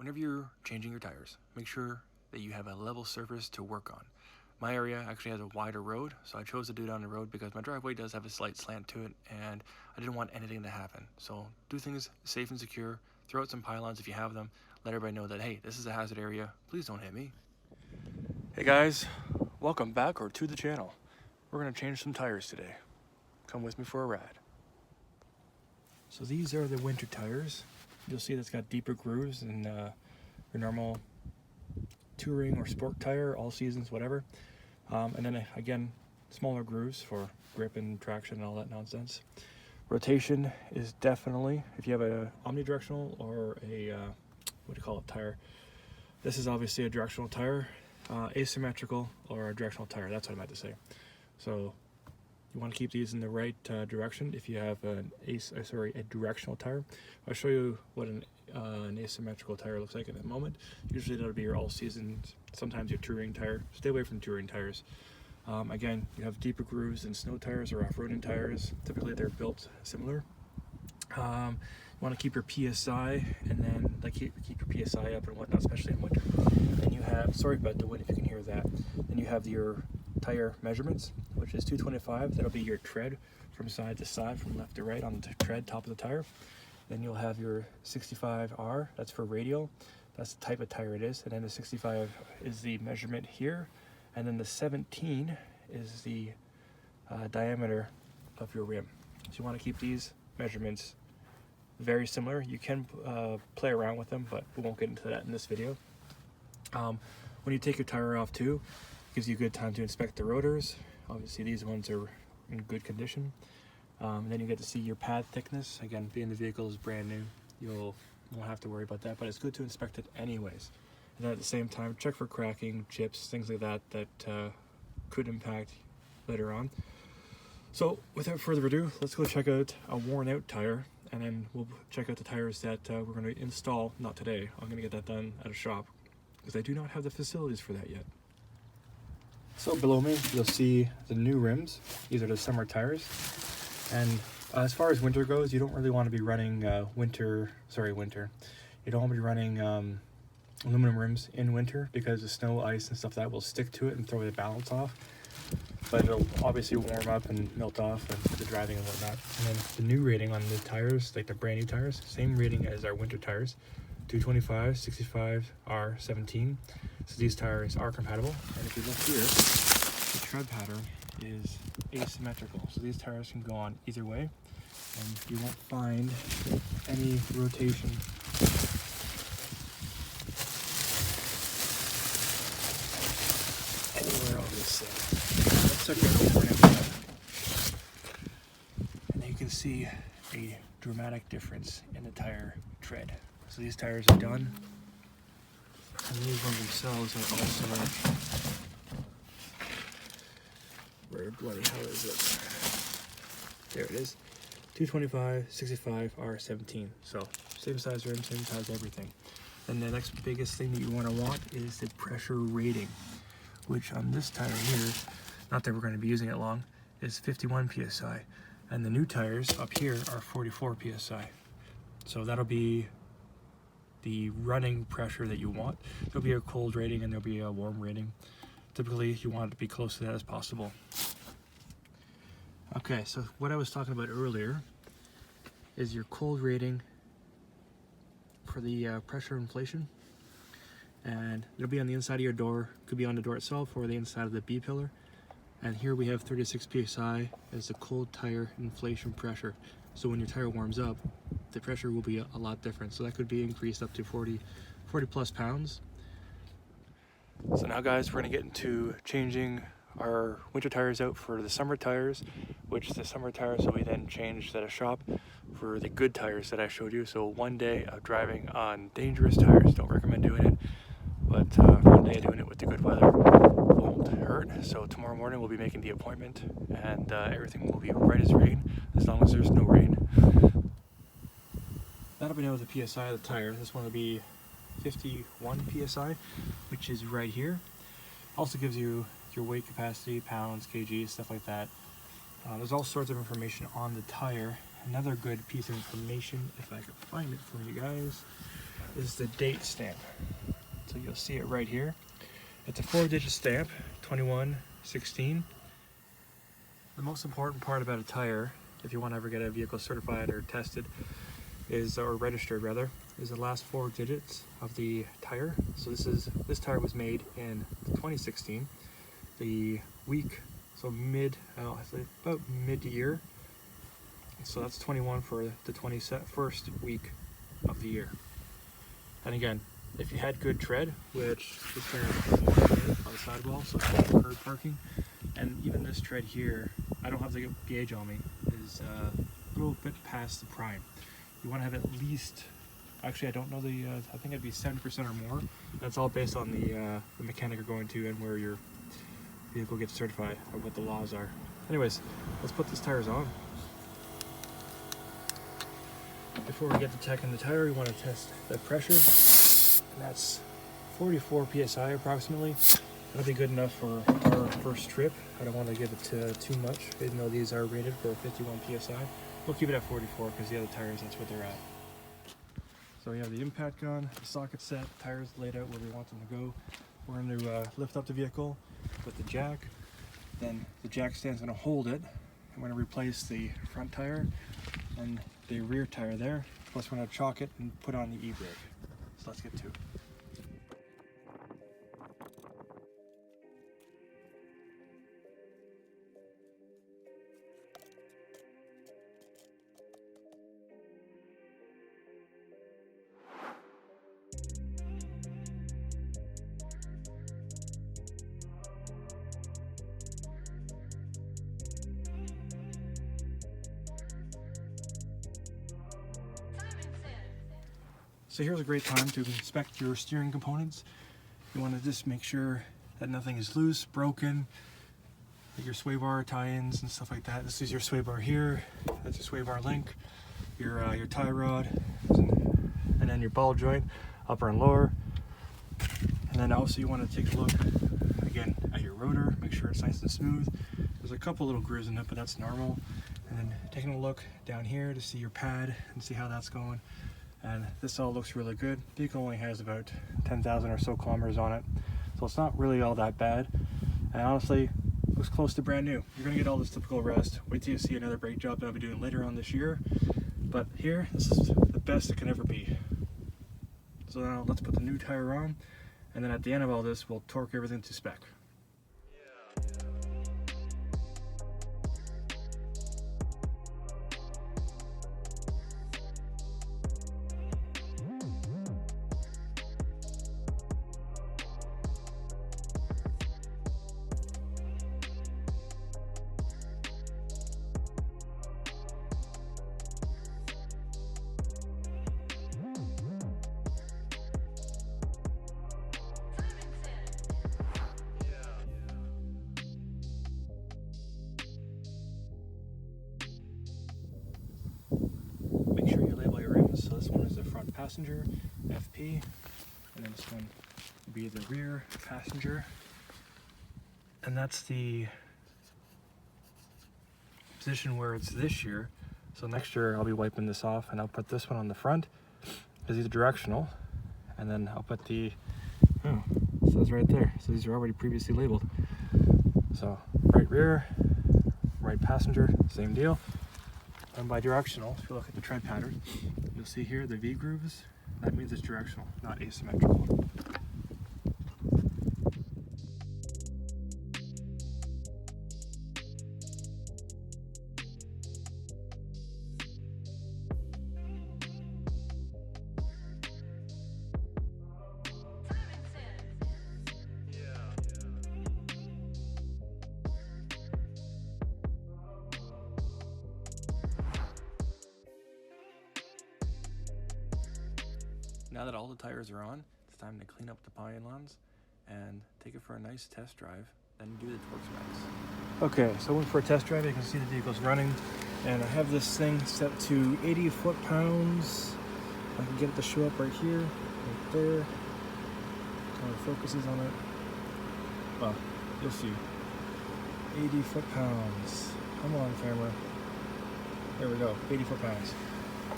whenever you're changing your tires, make sure that you have a level surface to work on. My area actually has a wider road, so I chose to do it on the road because my driveway does have a slight slant to it, and I didn't want anything to happen. So do things safe and secure, throw out some pylons if you have them, let everybody know that, hey, this is a hazard area, please don't hit me. Hey guys, welcome back or to the channel. We're gonna change some tires today. Come with me for a ride. So these are the winter tires. You'll see that's got deeper grooves than your normal touring or sport tire, all seasons, whatever. And then again, smaller grooves for grip and traction and all that nonsense. Rotation is definitely, if you have a omnidirectional or a, what do you call it, tire. This is obviously a directional tire, asymmetrical or a directional tire, that's what I meant to say. So you want to keep these in the right direction if you have a directional tire. I'll show you what an asymmetrical tire looks like in a moment. Usually that'll be your all season, sometimes your touring tire. Stay away from touring tires. Again, you have deeper grooves than snow tires or off-roading tires. Typically they're built similar. You want to keep your PSI and then keep your PSI up and whatnot, especially in winter. Then you have, sorry about the wind if you can hear that, then you have your tire measurements, which is 225. That'll be your tread from side to side, from left to right on the tread, top of the tire. Then you'll have your 65R, that's for radial. That's the type of tire it is. And then the 65 is the measurement here. And then the 17 is the diameter of your rim. So you want to keep these measurements very similar. You can play around with them, but we won't get into that in this video. When you take your tire off too, it gives you a good time to inspect the rotors. Obviously these ones are in good condition. Then you get to see your pad thickness. Again, being the vehicle is brand new, you won't have to worry about that, but it's good to inspect it anyways. And then at the same time, check for cracking, chips, things like that could impact later on. So without further ado, let's go check out a worn out tire, and then we'll check out the tires that we're going to install. Not today, I'm going to get that done at a shop because I do not have the facilities for that yet. So below me, you'll see the new rims. These are the summer tires. And as far as winter goes, you don't really want to be running winter. You don't want to be running aluminum rims in winter because the snow, ice, and stuff that will stick to it and throw the balance off. But it'll obviously warm up and melt off and the driving and whatnot. And then the new rating on the tires, like the brand new tires, same rating as our winter tires, 225, 65, R17. So these tires are compatible. And if you look here, the tread pattern is asymmetrical. So these tires can go on either way, and you won't find any rotation anywhere on this set. Let's check it over now. And then you can see a dramatic difference in the tire tread. So these tires are done, and these ones themselves are also, where bloody hell is it? There it is. 225, 65, R17. So same size rim, same size everything. And the next biggest thing that you want is the pressure rating, which on this tire here, not that we're going to be using it long, is 51 PSI. And the new tires up here are 44 PSI. So that'll be the running pressure that you want. There'll be a cold rating and there'll be a warm rating. Typically you want it to be close to that as possible. Okay, so what I was talking about earlier is your cold rating for the pressure inflation. And it'll be on the inside of your door, could be on the door itself or the inside of the B-pillar. And here we have 36 PSI as the cold tire inflation pressure. So when your tire warms up, the pressure will be a lot different. So that could be increased up to 40 plus pounds. So now guys, we're gonna get into changing our winter tires out for the summer tires, which the summer tires will be then changed at a shop for the good tires that I showed you. So one day of driving on dangerous tires, don't recommend doing it, but one day of doing it with the good weather won't hurt. So tomorrow morning we'll be making the appointment, and everything will be right as rain, as long as there's no rain. That'll be now with the PSI of the tire. This one will be 51 PSI, which is right here. Also gives you your weight capacity, pounds, kgs, stuff like that. There's all sorts of information on the tire. Another good piece of information, if I could find it for you guys, is the date stamp. So you'll see it right here. It's a 4-digit stamp, 2116. The most important part about a tire, if you want to ever get a vehicle certified or tested, or registered rather, is the last 4 digits of the tire. So this tire was made in 2016, the week, so about mid-year. So that's 21 for the 21st week of the year. And again, if you had good tread, which this tire is on the sidewall, so it's curb parking, and even this tread here, I don't have the gauge on me, is a little bit past the prime. You want to have at least, actually I don't know I think it'd be 70% or more. That's all based on the mechanic you're going to and where your vehicle gets certified, or what the laws are. Anyways, let's put these tires on. Before we get to checking the tire, we want to test the pressure, and that's 44 psi approximately. That'll be good enough for our first trip. I don't want to give it too much, even though these are rated for 51 psi. We'll keep it at 44 because the other tires, that's what they're at. So we have the impact gun, the socket set, tires laid out where we want them to go. We're going to lift up the vehicle with the jack. Then the jack stand's going to hold it. I'm going to replace the front tire and the rear tire there. Plus we're going to chalk it and put on the e-brake. So let's get to it. So here's a great time to inspect your steering components. You want to just make sure that nothing is loose, broken, like your sway bar tie-ins and stuff like that. This is your sway bar here, that's your sway bar link, your tie rod, and then your ball joint, upper and lower. And then also you want to take a look again at your rotor, make sure it's nice and smooth. There's a couple little grooves in it, but that's normal. And then taking a look down here to see your pad and see how that's going. And this all looks really good. The vehicle only has about 10,000 or so kilometers on it, so it's not really all that bad. And honestly, it looks close to brand new. You're gonna get all this typical rust. Wait till you see another brake job that I'll be doing later on this year. But here, this is the best it can ever be. So now let's put the new tire on, and then at the end of all this, we'll torque everything to spec. Make sure you label your rims. So this one is the front passenger, FP, and then this one will be the rear passenger. And that's the position where it's this year. So next year I'll be wiping this off and I'll put this one on the front because these are directional. And then I'll put the, oh, it says right there. So these are already previously labeled. So right rear, right passenger, same deal. And by directional, if you look at the tread pattern, you'll see here the V grooves. That means it's directional, not asymmetrical. Now that all the tires are on, it's time to clean up the pylons and take it for a nice test drive, then do the torque specs. Okay, so I went for a test drive. You can see the vehicle's running, and I have this thing set to 80 foot-pounds. I can get it to show up right here, right there. Kind of focuses on it. Well, you'll see. 80 foot-pounds. Come on, camera. There we go, 80 foot-pounds.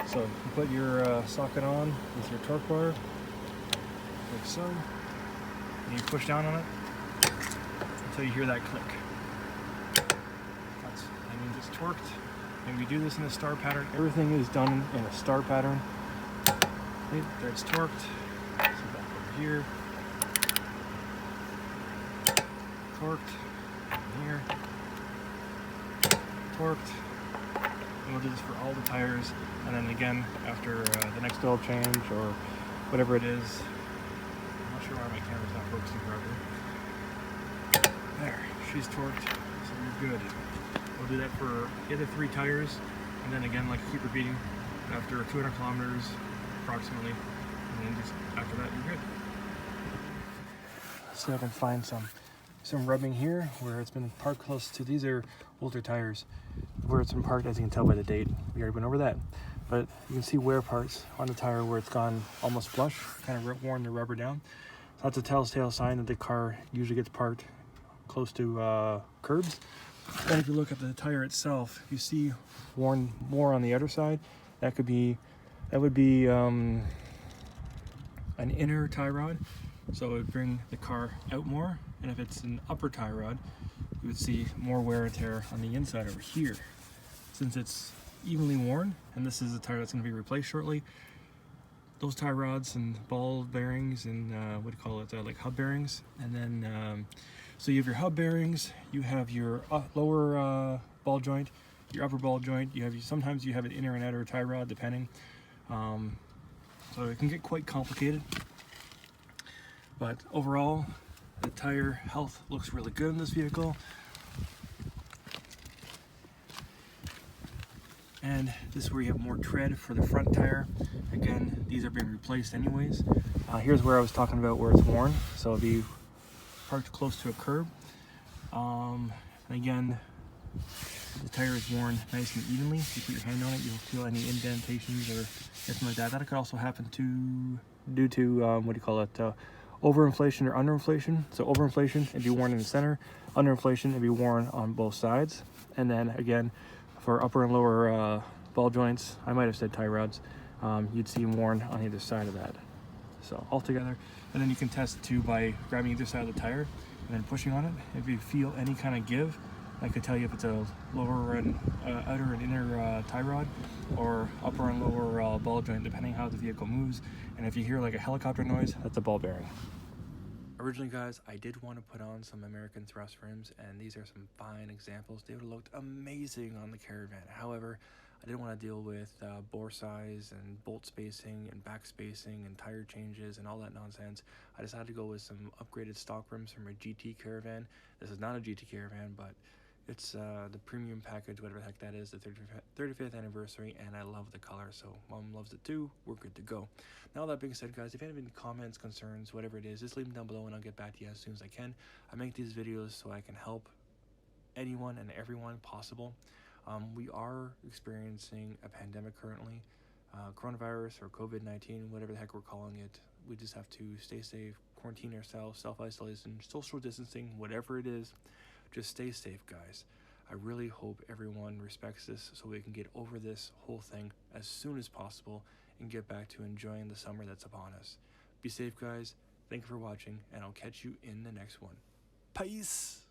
So you put your socket on with your torque bar, like so, and you push down on it until you hear that click. That means it's torqued, and we do this in a star pattern. Everything is done in a star pattern. Okay, there it's torqued. So back over here, torqued, and here, torqued. And we'll do this for all the tires, and then again after the next oil change or whatever it is. I'm not sure why my camera's not focusing properly. There, she's torqued, so you're good. We'll do that for the other 3 tires, and then again, like keep repeating after 200 kilometers approximately, and then just after that you're good. Let's see if I can find some rubbing here where it's been parked close to. These are older tires where it's been parked, as you can tell by the date. We already went over that, but you can see wear parts on the tire where it's gone almost flush, kind of worn the rubber down. So that's a telltale sign that the car usually gets parked close to curbs. And if you look at the tire itself, you see worn more on the outer side. That would be an inner tie rod, so it would bring the car out more. And if it's an upper tie rod, you would see more wear and tear on the inside over here. Since it's evenly worn, and this is a tire that's going to be replaced shortly, those tie rods and ball bearings and like hub bearings, and then so you have your hub bearings, you have your lower ball joint, your upper ball joint, sometimes you have an inner and outer tie rod depending, so it can get quite complicated, but overall the tire health looks really good in this vehicle. And this is where you have more tread for the front tire. Again, these are being replaced anyways. Here's where I was talking about where it's worn. So it'll be parked close to a curb. And again, the tire is worn nice and evenly. If you put your hand on it, you don't feel any indentations or anything like that. That could also happen due to overinflation or underinflation. So overinflation, it'd be worn in the center. Underinflation, it'd be worn on both sides. And then again, for upper and lower ball joints, I might have said tie rods, you'd see worn on either side of that. So all together, and then you can test too by grabbing either side of the tire and then pushing on it. If you feel any kind of give, I could tell you if it's a lower and outer and inner tie rod, or upper and lower ball joint, depending how the vehicle moves. And if you hear like a helicopter noise, that's a ball bearing. Originally, guys, I did want to put on some American thrust rims, and these are some fine examples. They would have looked amazing on the Caravan. However, I didn't want to deal with bore size and bolt spacing and back spacing and tire changes and all that nonsense. I decided to go with some upgraded stock rims from a GT Caravan. This is not a GT Caravan, but it's the premium package, whatever the heck that is, the 35th anniversary, and I love the color, so Mom loves it too. We're good to go. Now, that being said, guys, if you have any comments, concerns, whatever it is, just leave them down below and I'll get back to you as soon as I can. I make these videos so I can help anyone and everyone possible. We are experiencing a pandemic currently, coronavirus or COVID-19, whatever the heck we're calling it. We just have to stay safe, quarantine ourselves, self-isolation, social distancing, whatever it is. Just stay safe, guys. I really hope everyone respects this so we can get over this whole thing as soon as possible and get back to enjoying the summer that's upon us. Be safe, guys. Thank you for watching, and I'll catch you in the next one. Peace!